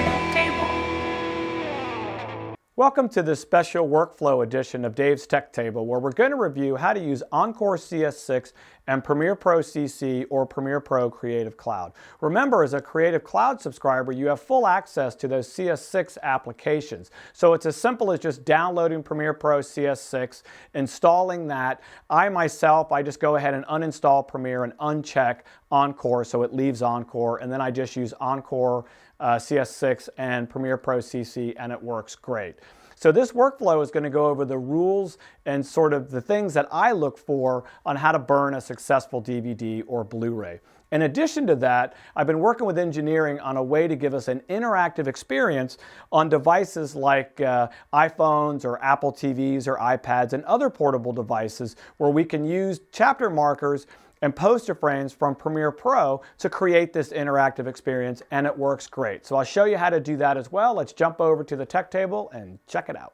Tech Table. Welcome to this special workflow edition of Dave's Tech Table, where we're going to review how to use Encore CS6 and Premiere Pro CC or Premiere Pro Creative Cloud. Remember, as a Creative Cloud subscriber, you have full access to those CS6 applications. So it's as simple as just downloading Premiere Pro CS6, installing that. I just go ahead and uninstall Premiere and uncheck Encore so it leaves Encore, and then I just use Encore CS6 and Premiere Pro CC, and it works great. So this workflow is going to go over the rules and sort of the things that I look for on how to burn a successful DVD or Blu-ray. In addition to that, I've been working with engineering on a way to give us an interactive experience on devices like iPhones or Apple TVs or iPads and other portable devices where we can use chapter markers and poster frames from Premiere Pro to create this interactive experience, and it works great. So I'll show you how to do that as well. Let's jump over to the Tech Table and check it out.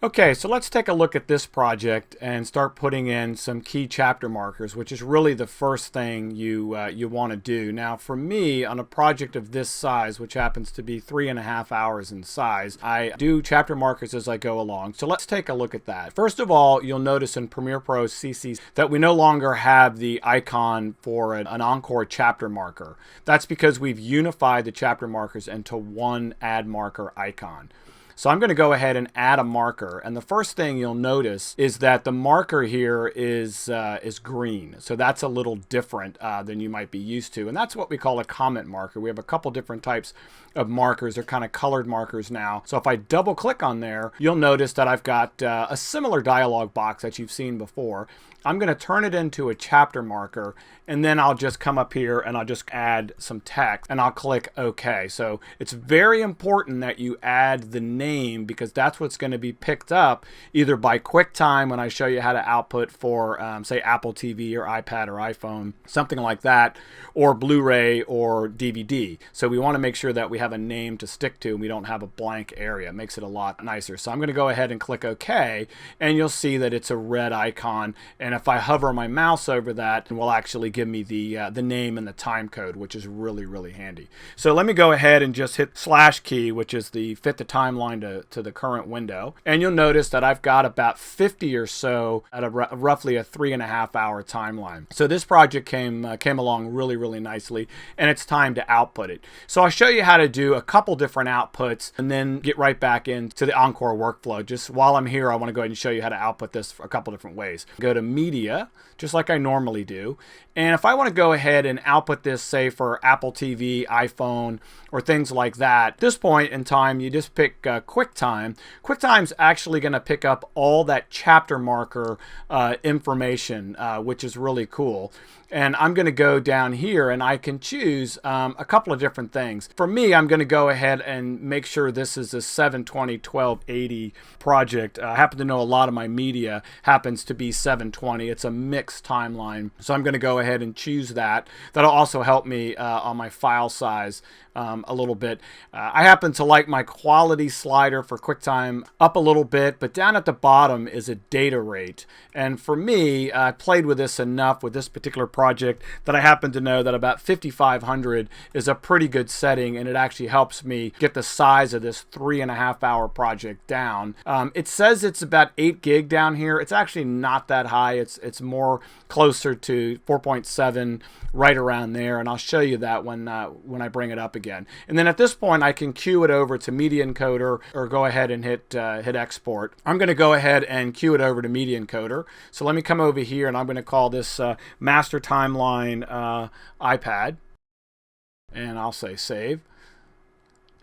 Okay, so let's take a look at this project and start putting in some key chapter markers, which is really the first thing you want to do. Now, for me, on a project of this size, which happens to be 3.5 hours in size, I do chapter markers as I go along. So let's take a look at that. First of all, you'll notice in Premiere Pro CC that we no longer have the icon for an Encore chapter marker. That's because we've unified the chapter markers into one add marker icon. So I'm going to go ahead and add a marker, and the first thing you'll notice is that the marker here is green. So that's a little different than you might be used to, and that's what we call a comment marker. We have a couple different types of markers. They're kind of colored markers now. So if I double click on there, you'll notice that I've got a similar dialog box that you've seen before. I'm going to turn it into a chapter marker, and then I'll just come up here and I'll just add some text and I'll click OK. So it's very important that you add the name, because that's what's going to be picked up either by QuickTime when I show you how to output for say Apple TV or iPad or iPhone, something like that, or Blu-ray or DVD. So we want to make sure that we have a name to stick to and we don't have a blank area. It makes it a lot nicer. So I'm going to go ahead and click OK, and you'll see that it's a red icon, and if I hover my mouse over that, it will actually give me the name and the time code, which is really, really handy. So let me go ahead and just hit / key, which is the fit the timeline to the current window. And you'll notice that I've got about 50 or so at roughly a 3.5 hour timeline. So this project came along really, really nicely, and it's time to output it. So I'll show you how to do a couple different outputs and then get right back into the Encore workflow. Just while I'm here, I want to go ahead and show you how to output this a couple different ways. Go to Media, just like I normally do. And if I want to go ahead and output this, say for Apple TV, iPhone, or things like that, at this point in time, you just pick QuickTime. QuickTime's actually going to pick up all that chapter marker information, which is really cool. And I'm going to go down here and I can choose a couple of different things. For me, I'm going to go ahead and make sure this is a 720-1280 project. I happen to know a lot of my media happens to be 720. It's a mixed timeline. So I'm going to go ahead and choose that. That'll also help me on my file size a little bit. I happen to like my quality slider for QuickTime up a little bit, but down at the bottom is a data rate. And for me, I played with this enough with this particular project that I happen to know that about 5500 is a pretty good setting, and it actually helps me get the size of this 3.5 hour project down. It says it's about 8 gig down here. It's actually not that high. It's more closer to 4.7, right around there, and I'll show you that when I bring it up again. And then at this point, I can queue it over to Media Encoder or go ahead and hit export. I'm going to go ahead and queue it over to Media Encoder. So let me come over here, and I'm going to call this Master Timeline iPad, and I'll say save.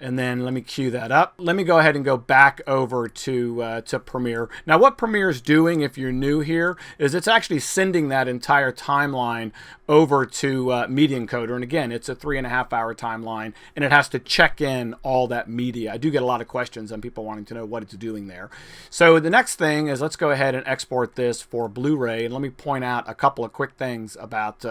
And then let me queue that up. Let me go ahead and go back over to Premiere. Now what Premiere is doing, if you're new here, is it's actually sending that entire timeline over to Media Encoder. And again, it's a 3.5-hour timeline, and it has to check in all that media. I do get a lot of questions on people wanting to know what it's doing there. So the next thing is, let's go ahead and export this for Blu-ray. And let me point out a couple of quick things about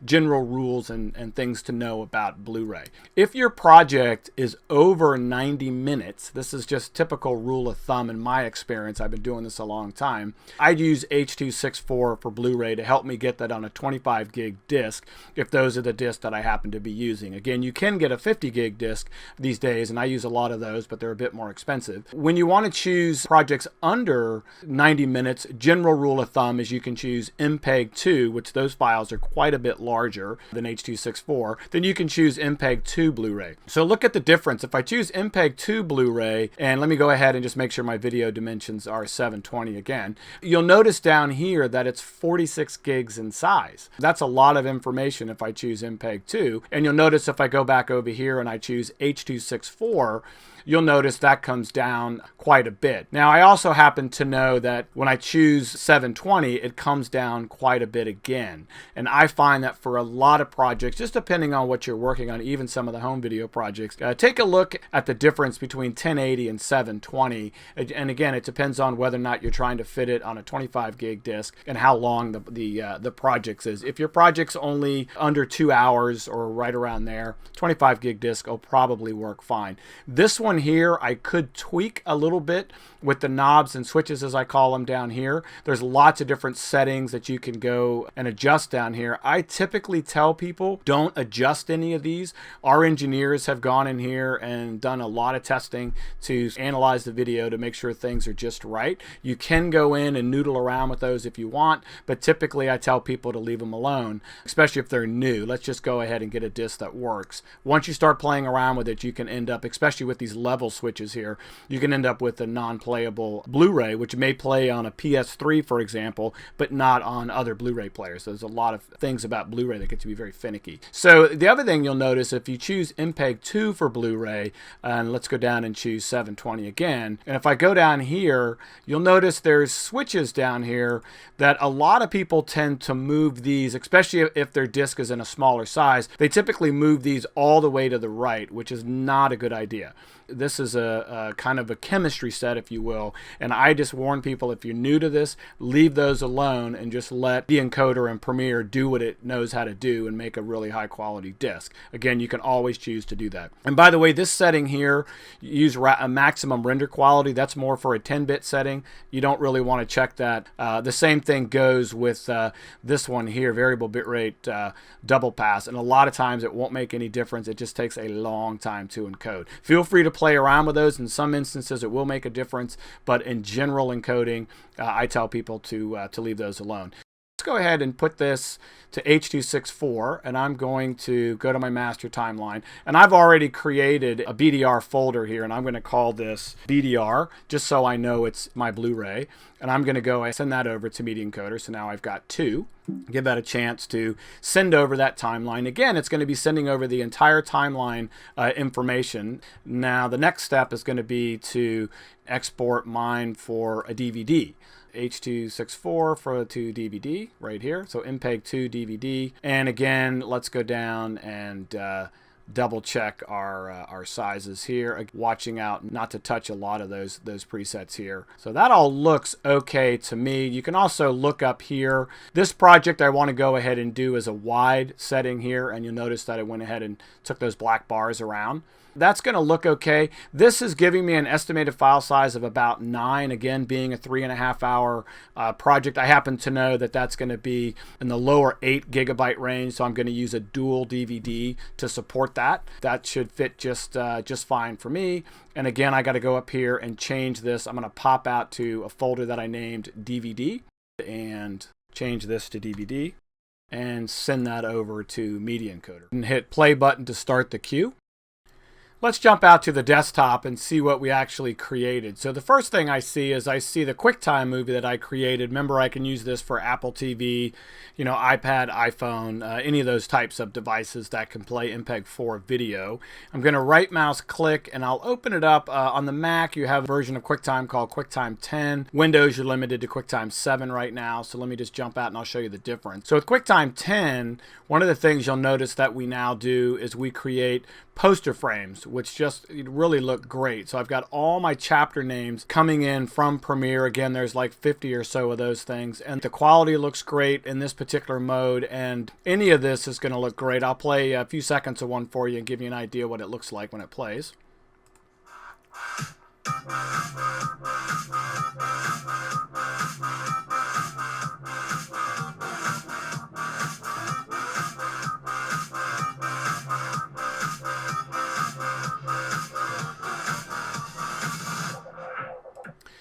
general rules and things to know about Blu-ray. If your project is over 90 minutes, this is just typical rule of thumb in my experience. I've been doing this a long time. I'd use H.264 for Blu-ray to help me get that on a 25 gig disc if those are the discs that I happen to be using. Again, you can get a 50 gig disc these days, and I use a lot of those, but they're a bit more expensive. When you want to choose projects under 90 minutes, general rule of thumb is you can choose MPEG-2, which those files are quite a bit larger than H.264. Then you can choose MPEG-2 Blu-ray. So look at the difference. If I choose MPEG-2 Blu-ray, and let me go ahead and just make sure my video dimensions are 720 again, you'll notice down here that it's 46 gigs in size. That's a lot of information if I choose MPEG-2. And you'll notice if I go back over here and I choose H.264, you'll notice that comes down quite a bit. Now, I also happen to know that when I choose 720, it comes down quite a bit again. And I find that for a lot of projects, just depending on what you're working on, even some of the home video projects, take a look at the difference between 1080 and 720. And again, it depends on whether or not you're trying to fit it on a 25 gig disc and how long the project is. If your project's only under 2 hours or right around there, 25 gig disc will probably work fine. This one here, I could tweak a little bit with the knobs and switches, as I call them, down here. There's lots of different settings that you can go and adjust down here. I typically tell people, don't adjust any of these. Our engineers have gone in here and done a lot of testing to analyze the video to make sure things are just right. You can go in and noodle around with those if you want, but typically I tell people to leave them alone, especially if they're new. Let's just go ahead and get a disc that works. Once you start playing around with it, you can end up, especially with these level switches here, you can end up with a non-playable Blu-ray, which may play on a PS3, for example, but not on other Blu-ray players. So there's a lot of things about Blu-ray that get to be very finicky. So the other thing you'll notice, if you choose MPEG-2 for Blu-ray, and let's go down and choose 720 again, and if I go down here, you'll notice there's switches down here that a lot of people tend to move these, especially if their disc is in a smaller size. They typically move these all the way to the right, which is not a good idea. This is a kind of a chemistry set, if you will, and I just warn people, if you're new to this, leave those alone and just let the encoder and Premiere do what it knows how to do and make a really high quality disc. Again, you can always choose to do that. And by the way, this setting here, use a maximum render quality. That's more for a 10-bit setting. You don't really want to check that. The same thing goes with this one here, variable bitrate double pass, and a lot of times it won't make any difference. It just takes a long time to encode. Feel free to play around with those. In some instances it will make a difference, but in general encoding, I tell people to leave those alone. Let's go ahead and put this to H.264, and I'm going to go to my master timeline, and I've already created a BDR folder here, and I'm going to call this BDR just so I know it's my Blu-ray, and I'm going to go and send that over to Media Encoder. So now I've got two. Give that a chance to send over that timeline. Again, it's going to be sending over the entire timeline information. Now the next step is going to be to export mine for a DVD. H.264 to DVD right here. So MPEG-2 DVD. And again, let's go down and double check our sizes here, watching out not to touch a lot of those presets here. So that all looks okay to me. You can also look up here. This project I want to go ahead and do as a wide setting here, and you'll notice that I went ahead and took those black bars around. That's going to look okay. This is giving me an estimated file size of about 9, again being a 3.5-hour project. I happen to know that that's going to be in the lower 8 gigabyte range, so I'm going to use a dual DVD to support that. That should fit just fine for me. And again, I got to go up here and change this. I'm going to pop out to a folder that I named DVD and change this to DVD and send that over to Media Encoder. And hit play button to start the queue. Let's jump out to the desktop and see what we actually created. So the first thing I see is I see the QuickTime movie that I created. Remember, I can use this for Apple TV, iPad, iPhone, any of those types of devices that can play MPEG-4 video. I'm going to right mouse click and I'll open it up. On the Mac, you have a version of QuickTime called QuickTime 10. Windows, you're limited to QuickTime 7 right now. So let me just jump out and I'll show you the difference. So with QuickTime 10, one of the things you'll notice that we now do is we create poster frames, which just really look great. So I've got all my chapter names coming in from Premiere. Again, there's like 50 or so of those things, and the quality looks great in this particular mode, and any of this is going to look great. I'll play a few seconds of one for you and give you an idea what it looks like when it plays.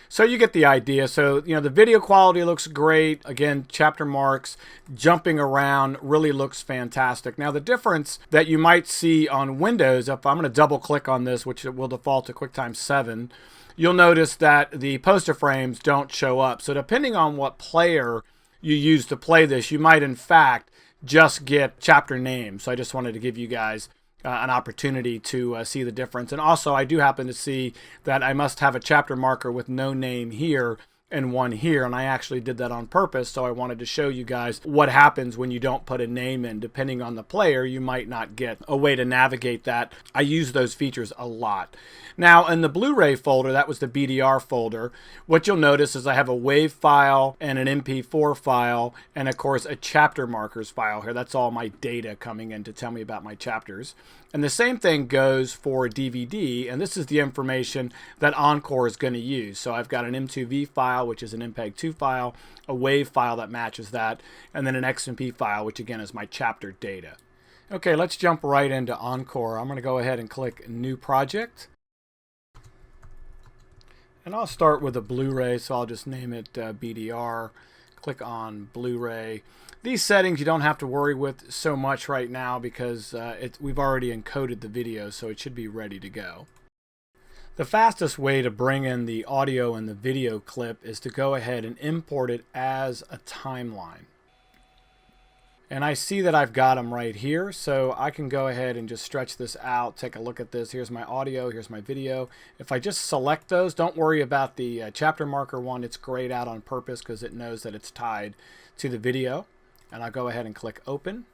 So you get the idea. So, the video quality looks great. Again, chapter marks, jumping around really looks fantastic. Now, the difference that you might see on Windows, if I'm going to double click on this, which will default to QuickTime 7, you'll notice that the poster frames don't show up. So depending on what player you use to play this, you might in fact just get chapter names. So I just wanted to give you guys an opportunity to see the difference. And also, I do happen to see that I must have a chapter marker with no name here and one here, and I actually did that on purpose, so I wanted to show you guys what happens when you don't put a name in. Depending on the player, you might not get a way to navigate that. I use those features a lot. Now, in the Blu-ray folder, that was the BDR folder, what you'll notice is I have a WAV file and an MP4 file, and of course a chapter markers file here. That's all my data coming in to tell me about my chapters. And the same thing goes for DVD, and this is the information that Encore is going to use. So I've got an M2V file, which is an MPEG-2 file, a WAV file that matches that, and then an XMP file, which again is my chapter data. Okay, let's jump right into Encore. I'm going to go ahead and click New Project. And I'll start with a Blu-ray, so I'll just name it BDR. Click on Blu-ray. These settings you don't have to worry with so much right now because we've already encoded the video, so it should be ready to go. The fastest way to bring in the audio and the video clip is to go ahead and import it as a timeline. And I see that I've got them right here, so I can go ahead and just stretch this out, take a look at this. Here's my audio, here's my video. If I just select those, don't worry about the chapter marker one. It's grayed out on purpose because it knows that it's tied to the video. And I'll go ahead and click Open.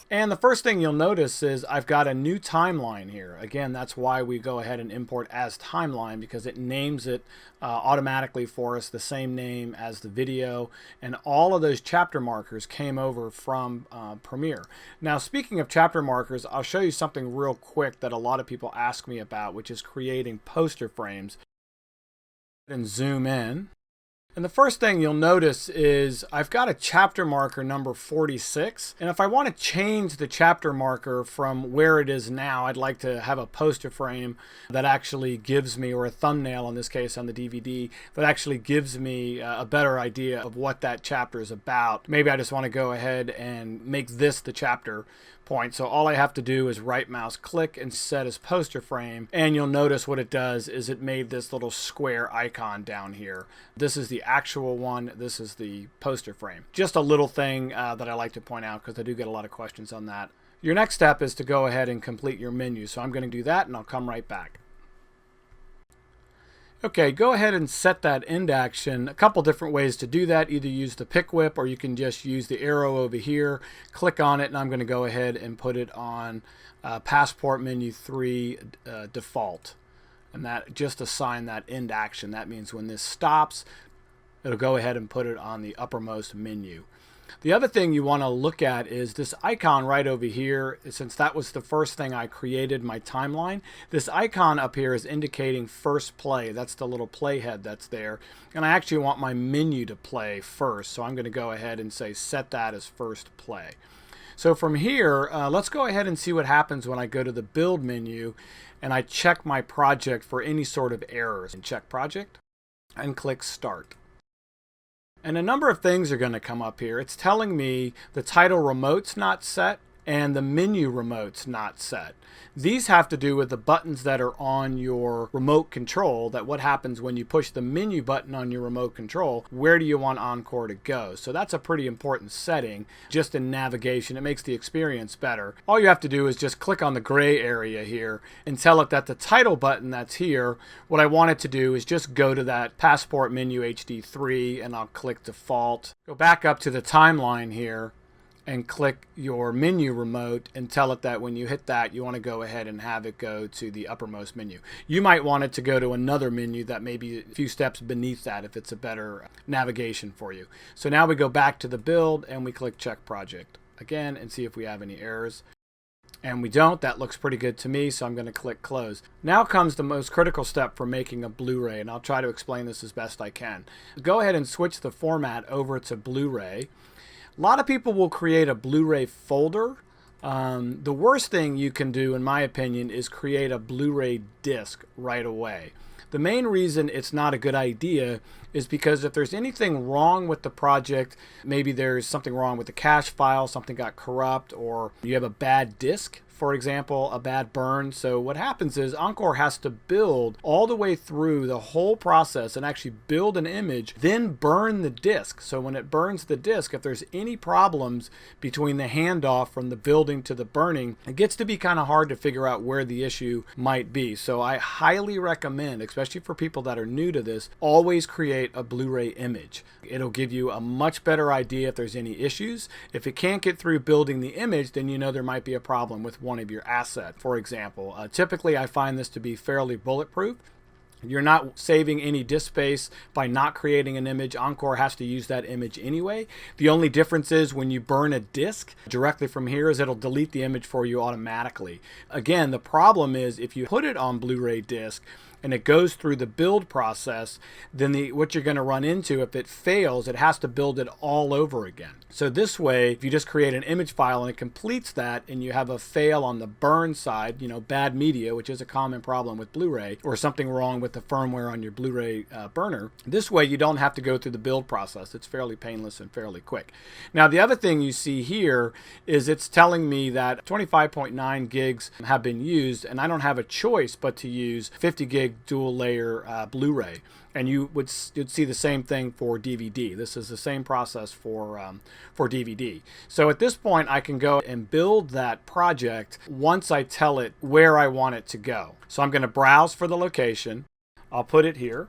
And the first thing you'll notice is I've got a new timeline here. Again, that's why we go ahead and import as timeline, because it names it automatically for us, the same name as the video. And all of those chapter markers came over from Premiere. Now, speaking of chapter markers, I'll show you something real quick that a lot of people ask me about, which is creating poster frames. And zoom in. And the first thing you'll notice is I've got a chapter marker number 46. And if I want to change the chapter marker from where it is now, I'd like to have a poster frame that actually gives me, or a thumbnail in this case on the DVD, that actually gives me a better idea of what that chapter is about. Maybe I just want to go ahead and make this the chapter point. So all I have to do is right mouse click and set as poster frame, and you'll notice what it does is it made this little square icon down here. This is the actual one, this is the poster frame. Just a little thing that I like to point out because I do get a lot of questions on that. Your next step is to go ahead and complete your menu. So I'm going to do that and I'll come right back. Okay, go ahead and set that end action. A couple different ways to do that. Either use the pick whip or you can just use the arrow over here. Click on it and I'm going to go ahead and put it on Passport Menu 3 Default. And that just assign that end action. That means when this stops, it'll go ahead and put it on the uppermost menu. The other thing you want to look at is this icon right over here. Since that was the first thing I created, my timeline, this icon up here is indicating first play. That's the little playhead that's there. And I actually want my menu to play first. So I'm going to go ahead and say set that as first play. So from here, let's go ahead and see what happens when I go to the build menu and I check my project for any sort of errors. And check project and click start. And a number of things are going to come up here. It's telling me the title remote's not set, and the menu remote's not set. These have to do with the buttons that are on your remote control, that what happens when you push the menu button on your remote control, where do you want Encore to go? So that's a pretty important setting just in navigation. It makes the experience better. All you have to do is just click on the gray area here and tell it that the title button that's here, what I want it to do is just go to that Passport menu HD3, and I'll click default. Go back up to the timeline here and click your menu remote and tell it that when you hit that, you want to go ahead and have it go to the uppermost menu. You might want it to go to another menu that may be a few steps beneath that if it's a better navigation for you. So now we go back to the build and we click check project again and see if we have any errors. And we don't. That looks pretty good to me, so I'm going to click close. Now comes the most critical step for making a Blu-ray, and I'll try to explain this as best I can. Go ahead and switch the format over to Blu-ray. A lot of people will create a Blu-ray folder. The worst thing you can do, in my opinion, is create a Blu-ray disc right away. The main reason it's not a good idea is because if there's anything wrong with the project, maybe there's something wrong with the cache file, something got corrupt, or you have a bad disk, for example, a bad burn. So what happens is Encore has to build all the way through the whole process and actually build an image, then burn the disk. So when it burns the disk, if there's any problems between the handoff from the building to the burning, it gets to be kind of hard to figure out where the issue might be. So I highly recommend, especially for people that are new to this, always create a Blu-ray image. It'll give you a much better idea if there's any issues. If it can't get through building the image, then you know there might be a problem with one of your assets. For example, typically I find this to be fairly bulletproof. You're not saving any disk space by not creating an image. Encore has to use that image anyway. The only difference is when you burn a disk directly from here is it'll delete the image for you automatically. Again, the problem is if you put it on Blu-ray disc and it goes through the build process, then what you're going to run into, if it fails, it has to build it all over again. So this way, if you just create an image file and it completes that and you have a fail on the burn side, bad media, which is a common problem with Blu-ray, or something wrong with the firmware on your Blu-ray burner, this way you don't have to go through the build process. It's fairly painless and fairly quick. Now the other thing you see here is it's telling me that 25.9 gigs have been used, and I don't have a choice but to use 50 gig dual layer Blu-ray. And you'd see the same thing for DVD. This is the same process for DVD. So at this point, I can go and build that project once I tell it where I want it to go. So I'm going to browse for the location. I'll put it here,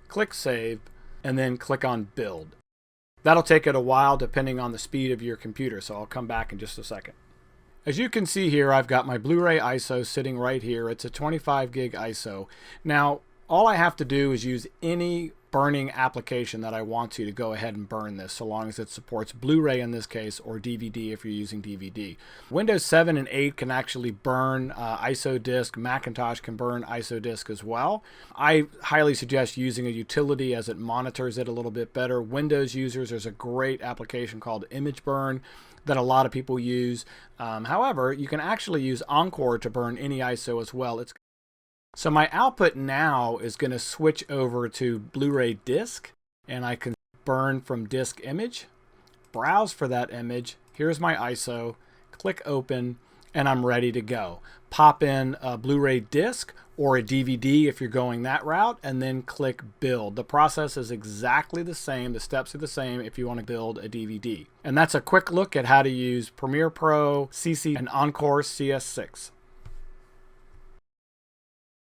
click Save, and then click on Build. That'll take it a while depending on the speed of your computer, so I'll come back in just a second. As you can see here, I've got my Blu-ray ISO sitting right here. It's a 25 gig ISO. Now, all I have to do is use any burning application that I want to go ahead and burn this, so long as it supports Blu-ray in this case, or DVD if you're using DVD. Windows 7 and 8 can actually burn ISO disk. Macintosh can burn ISO disk as well. I highly suggest using a utility as it monitors it a little bit better. Windows users, there's a great application called Image Burn that a lot of people use. However, you can actually use Encore to burn any ISO as well. So my output now is going to switch over to Blu-ray disc, and I can burn from disk image, browse for that image. Here's my ISO, click open, and I'm ready to go. Pop in a Blu-ray disc or a DVD if you're going that route, and then click build. The process is exactly the same. The steps are the same if you want to build a DVD. And that's a quick look at how to use Premiere Pro, CC, and Encore CS6.